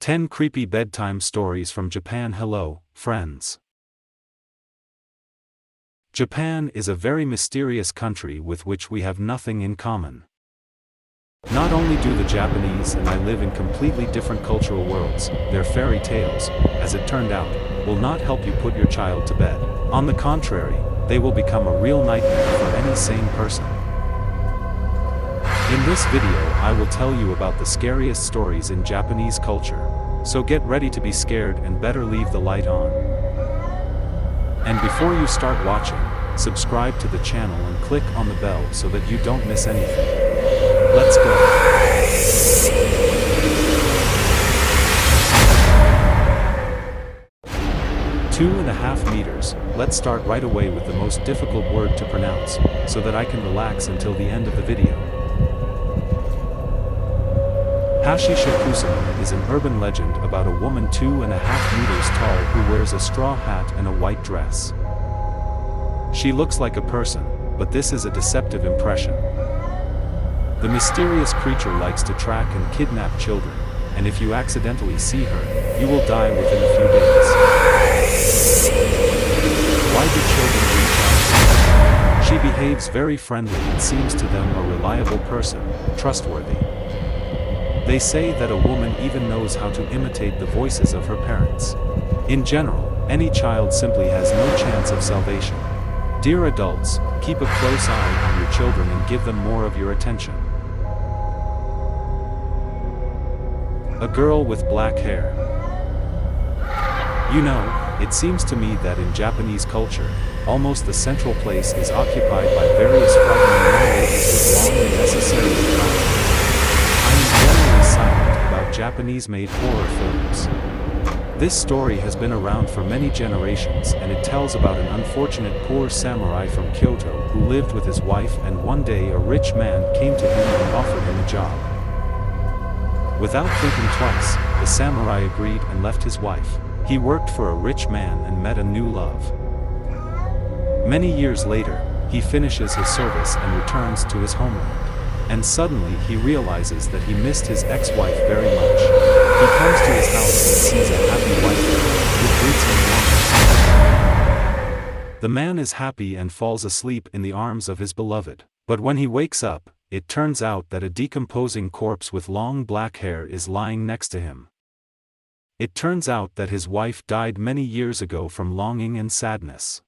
10 Creepy Bedtime Stories from Japan. Hello, friends. Japan is a very mysterious country with which we have nothing in common. Not only do the Japanese and I live in completely different cultural worlds, their fairy tales, as it turned out, will not help you put your child to bed. On the contrary, they will become a real nightmare for any sane person. In this video I will tell you about the scariest stories in Japanese culture. So get ready to be scared and better leave the light on. And before you start watching, subscribe to the channel and click on the bell so that you don't miss anything. Let's go. Two and a half meters. Let's start right away with the most difficult word to pronounce, so that I can relax until the end of the video. Hashishakusama is an urban legend about a woman 2.5 meters tall who wears a straw hat and a white dress. She looks like a person, but this is a deceptive impression. The mysterious creature likes to track and kidnap children, and if you accidentally see her, you will die within a few days. Why do children reach out? She behaves very friendly and seems to them a reliable person, trustworthy. They say that a woman even knows how to imitate the voices of her parents. In general, any child simply has no chance of salvation. Dear adults, keep a close eye on your children and give them more of your attention. A girl with black hair. You know, it seems to me that in Japanese culture, almost the central place is occupied by various frightening young ladies with long and necessary black hair. Japanese-made horror films. This story has been around for many generations and it tells about an unfortunate poor samurai from Kyoto who lived with his wife, and one day a rich man came to him and offered him a job. Without thinking twice, the samurai agreed and left his wife. He worked for a rich man and met a new love. Many years later, he finishes his service and returns to his homeland. And suddenly he realizes that he missed his ex-wife very much. He comes to his house and sees a happy wife who greets him warmly. The man is happy and falls asleep in the arms of his beloved. But when he wakes up, it turns out that a decomposing corpse with long black hair is lying next to him. It turns out that his wife died many years ago from longing and sadness.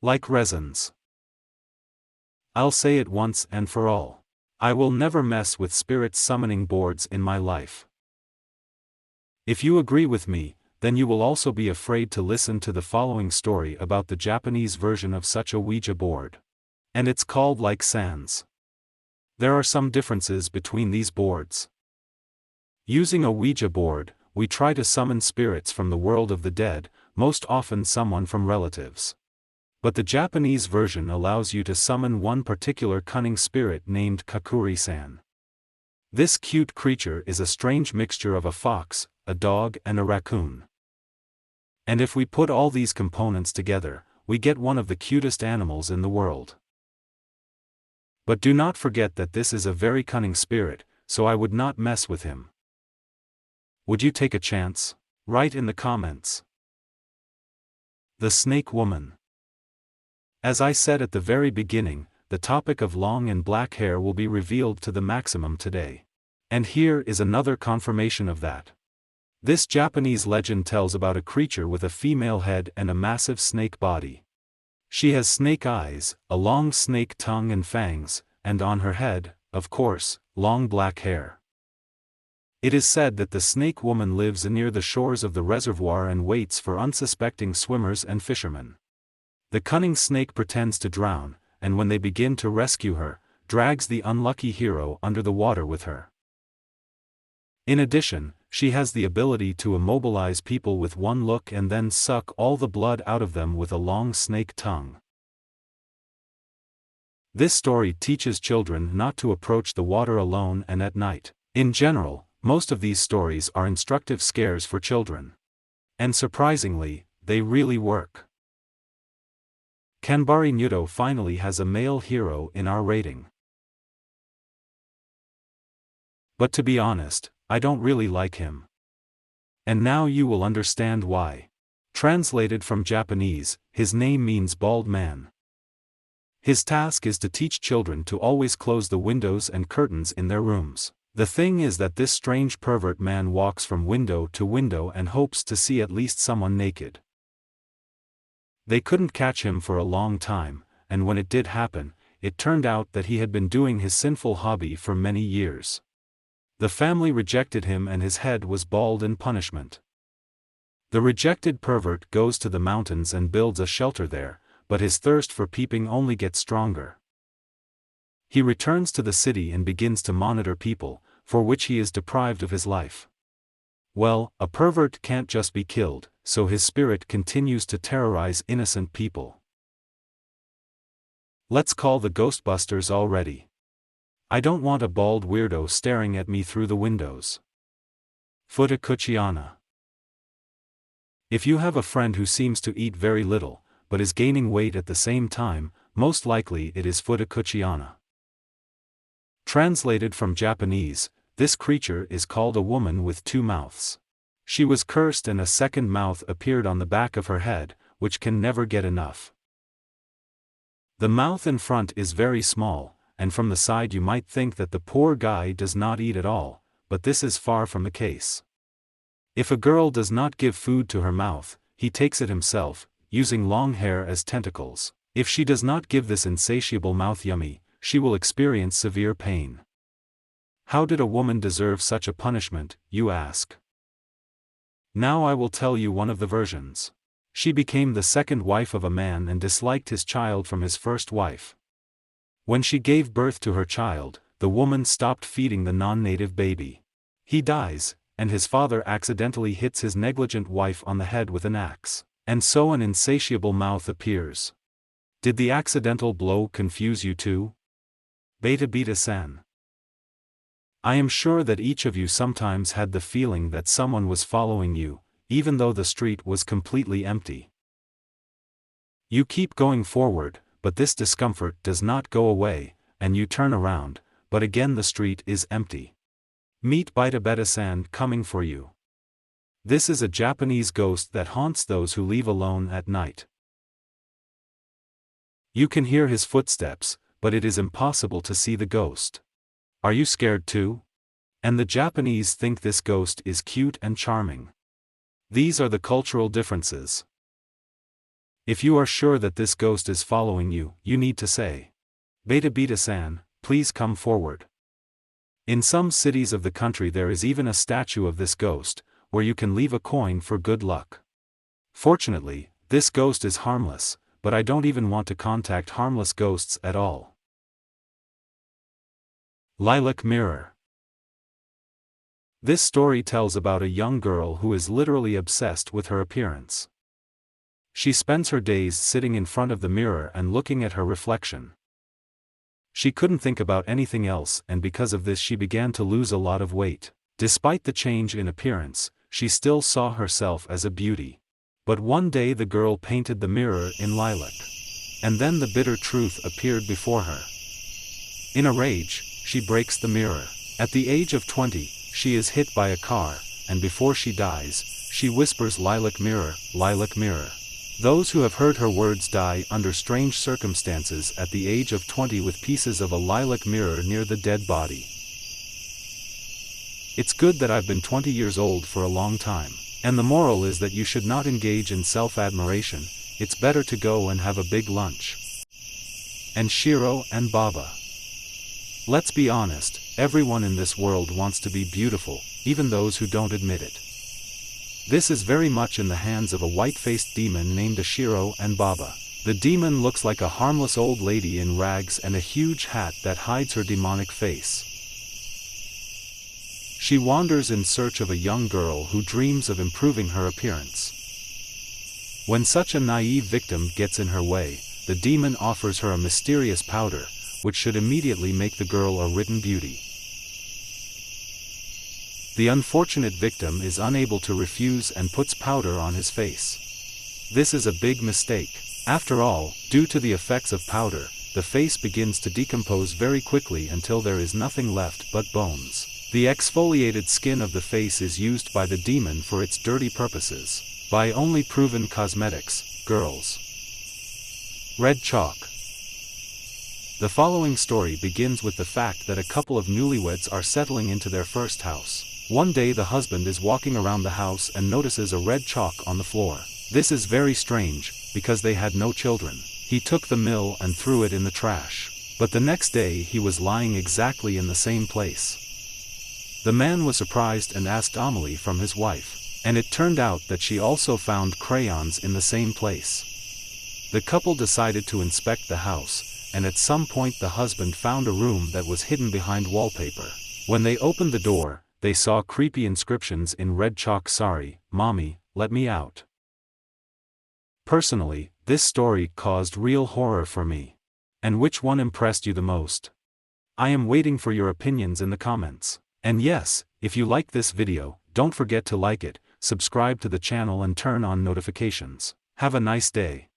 Like resins. I'll say it once and for all. I will never mess with spirit summoning boards in my life. If you agree with me, then you will also be afraid to listen to the following story about the Japanese version of such a Ouija board. And it's called like sans. There are some differences between these boards. Using a Ouija board, we try to summon spirits from the world of the dead, most often someone from relatives. But the Japanese version allows you to summon one particular cunning spirit named Kakuri-san. This cute creature is a strange mixture of a fox, a dog and a raccoon. And if we put all these components together, we get one of the cutest animals in the world. But do not forget that this is a very cunning spirit, so I would not mess with him. Would you take a chance? Write in the comments. The Snake Woman. As I said at the very beginning, the topic of long and black hair will be revealed to the maximum today. And here is another confirmation of that. This Japanese legend tells about a creature with a female head and a massive snake body. She has snake eyes, a long snake tongue and fangs, and on her head, of course, long black hair. It is said that the snake woman lives near the shores of the reservoir and waits for unsuspecting swimmers and fishermen. The cunning snake pretends to drown, and when they begin to rescue her, drags the unlucky hero under the water with her. In addition, she has the ability to immobilize people with one look and then suck all the blood out of them with a long snake tongue. This story teaches children not to approach the water alone and at night. In general, most of these stories are instructive scares for children. And surprisingly, they really work. Kanbari Nyuto finally has a male hero in our rating. But to be honest, I don't really like him. And now you will understand why. Translated from Japanese, his name means bald man. His task is to teach children to always close the windows and curtains in their rooms. The thing is that this strange pervert man walks from window to window and hopes to see at least someone naked. They couldn't catch him for a long time, and when it did happen, it turned out that he had been doing his sinful hobby for many years. The family rejected him and his head was bald in punishment. The rejected pervert goes to the mountains and builds a shelter there, but his thirst for peeping only gets stronger. He returns to the city and begins to monitor people, for which he is deprived of his life. Well, a pervert can't just be killed, so his spirit continues to terrorize innocent people. Let's call the Ghostbusters already. I don't want a bald weirdo staring at me through the windows. Futakuchiana. If you have a friend who seems to eat very little, but is gaining weight at the same time, most likely it is Futakuchiana. Translated from Japanese, this creature is called a woman with two mouths. She was cursed and a second mouth appeared on the back of her head, which can never get enough. The mouth in front is very small, and from the side you might think that the poor guy does not eat at all, but this is far from the case. If a girl does not give food to her mouth, he takes it himself, using long hair as tentacles. If she does not give this insatiable mouth yummy, she will experience severe pain. How did a woman deserve such a punishment, you ask? Now I will tell you one of the versions. She became the second wife of a man and disliked his child from his first wife. When she gave birth to her child, the woman stopped feeding the non-native baby. He dies, and his father accidentally hits his negligent wife on the head with an axe, and so an insatiable mouth appears. Did the accidental blow confuse you too? Beta-san. I am sure that each of you sometimes had the feeling that someone was following you, even though the street was completely empty. You keep going forward, but this discomfort does not go away, and you turn around, but again the street is empty. Meet Beta-san coming for you. This is a Japanese ghost that haunts those who leave alone at night. You can hear his footsteps, but it is impossible to see the ghost. Are you scared too? And the Japanese think this ghost is cute and charming. These are the cultural differences. If you are sure that this ghost is following you, you need to say, Beta-san, please come forward. In some cities of the country there is even a statue of this ghost, where you can leave a coin for good luck. Fortunately, this ghost is harmless, but I don't even want to contact harmless ghosts at all. Lilac Mirror. This story tells about a young girl who is literally obsessed with her appearance. She spends her days sitting in front of the mirror and looking at her reflection. She couldn't think about anything else, and because of this she began to lose a lot of weight. Despite the change in appearance, she still saw herself as a beauty. But one day the girl painted the mirror in lilac. And then the bitter truth appeared before her. In a rage, she breaks the mirror. At the age of 20, she is hit by a car, and before she dies, she whispers, "Lilac mirror, lilac mirror." Those who have heard her words die under strange circumstances at the age of 20 with pieces of a lilac mirror near the dead body. It's good that I've been 20 years old for a long time, and the moral is that you should not engage in self-admiration. It's better to go and have a big lunch. And Shiro and Baba. Let's be honest, everyone in this world wants to be beautiful, even those who don't admit it. This is very much in the hands of a white-faced demon named Shiro and Baba. The demon looks like a harmless old lady in rags and a huge hat that hides her demonic face. She wanders in search of a young girl who dreams of improving her appearance. When such a naive victim gets in her way, the demon offers her a mysterious powder, which should immediately make the girl a written beauty. The unfortunate victim is unable to refuse and puts powder on his face. This is a big mistake. After all, due to the effects of powder, the face begins to decompose very quickly until there is nothing left but bones. The exfoliated skin of the face is used by the demon for its dirty purposes. Buy only proven cosmetics, girls. Red chalk. The following story begins with the fact that a couple of newlyweds are settling into their first house. One day the husband is walking around the house and notices a red chalk on the floor. This is very strange, because they had no children. He took the mill and threw it in the trash. But the next day he was lying exactly in the same place. The man was surprised and asked Amelie from his wife, and it turned out that she also found crayons in the same place. The couple decided to inspect the house, and at some point the husband found a room that was hidden behind wallpaper. When they opened the door, they saw creepy inscriptions in red chalk: "Sorry, Mommy, let me out." Personally, this story caused real horror for me. And which one impressed you the most? I am waiting for your opinions in the comments. And yes, if you like this video, don't forget to like it, subscribe to the channel and turn on notifications. Have a nice day.